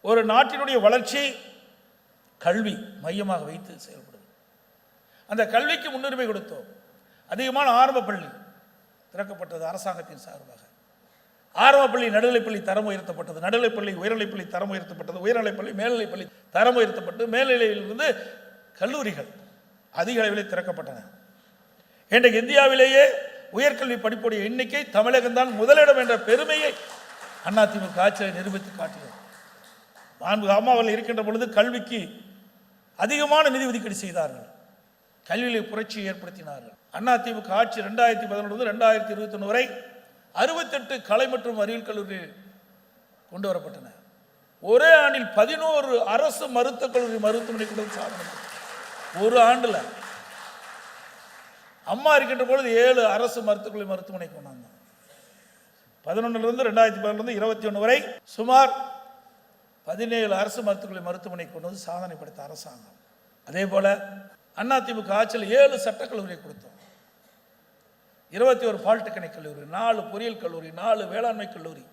ஒரு நாட்டினுடைய வளர்ச்சி கல்வி மையமாக வைத்து செயல்படுது. அந்த கல்விக்கு முன்னுரிமை கொடுத்தோம். அதிகமான ஆரம்ப பள்ளி திறக்கப்பட்டது அரசாங்கத்தின் சார்பாக. ஆரம்பப்பள்ளி நடுநிலைப்பள்ளி தரம் உயர்த்தப்பட்டது, நடுநிலைப்பள்ளி உயர்நிலைப்பள்ளி தரம் உயர்த்தப்பட்டது, உயர்நிலைப்பள்ளி மேல்நிலைப்பள்ளி தரம் உயர்த்தப்பட்டு மேல்நிலையிலிருந்து கல்லூரிகள் அதிக அளவில் திறக்கப்பட்டன. இன்றைக்கு இந்தியாவிலேயே உயர்கல்வி படிப்புடைய எண்ணிக்கை தமிழகம்தான் முதலிடம் என்ற பெருமையை அதிமுக ஆட்சியை நிரூபித்து காட்டியது. அம்மா அவர்கள் இருக்கின்ற பொழுது கல்விக்கு அதிகமான நிதி ஒதுக்கீடு செய்தார்கள், கல்வியிலே புரட்சியை ஏற்படுத்தினார்கள். அதிமுக ஆட்சி 2011 2021 வரை 68 கலை மற்றும் அறிவியல் கல்லூரிகள் கொண்டு வரப்பட்டன. ஒரே ஆண்டில் 11 அரசு மருத்துவக் கல்லூரி மருத்துவமனை கொண்டு சாதனை. ஒரு ஆண்டுல அம்மா இருக்கின்ற பொழுது 7 அரசு மருத்துவக் கல்லூரி மருத்துவமனை கொண்டாங்க. 2011 2021 வரை சுமார் 17 அரசு மருத்துவக் கல்லூரி மருத்துவமனை கொண்டு வந்து சாதனை படைத்த அரசாங்கம். அதே போல அதிமுக ஆட்சியில் 7 சட்டக்கல்லூரியை கொடுத்தோம், 21 பாலிடெக்னிக் கல்லூரி, 4 பொறியியல் கல்லூரி, 4 வேளாண்மை கல்லூரி,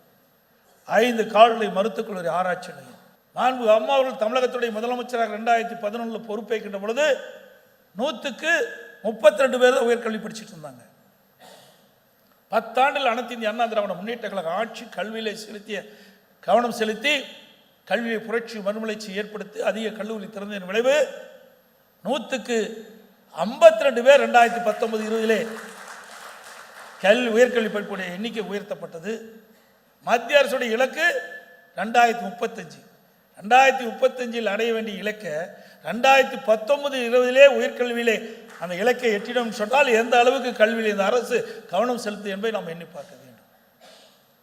5 கால்நடை மருத்துவக் கல்லூரி, ஆராய்ச்சி நிலையம். நான்கு அம்மா அவர்கள் தமிழகத்துடைய முதலமைச்சராக 2011 பொறுப்பேற்கின்ற பொழுது 100க்கு 32 பேர் தான் உயர்கல்வி படிச்சுட்டு இருந்தாங்க. 10 ஆண்டில் அனைத்து இந்திய அண்ணா திராவிட முன்னேற்ற கழக ஆட்சி கல்வியிலே செலுத்திய கவனம் செலுத்தி கல்வியை புரட்சி மறுமலர்ச்சி ஏற்படுத்தி அதிக கல்லூரி திறந்ததன் விளைவு 100க்கு 52 பேர் 2019-20 உயர்கல்வி படிப்புடைய எண்ணிக்கை உயர்த்தப்பட்டது. மத்திய அரசுடைய இலக்கு 2035 அடைய வேண்டிய இலக்கை 2019-20 உயர்கல்வியிலே அந்த இலக்கை எட்டிடும் சொன்னால் எந்த அளவுக்கு கல்வியில் இந்த அரசு கவனம் செலுத்து என்பதை நாம் எண்ணி பார்க்க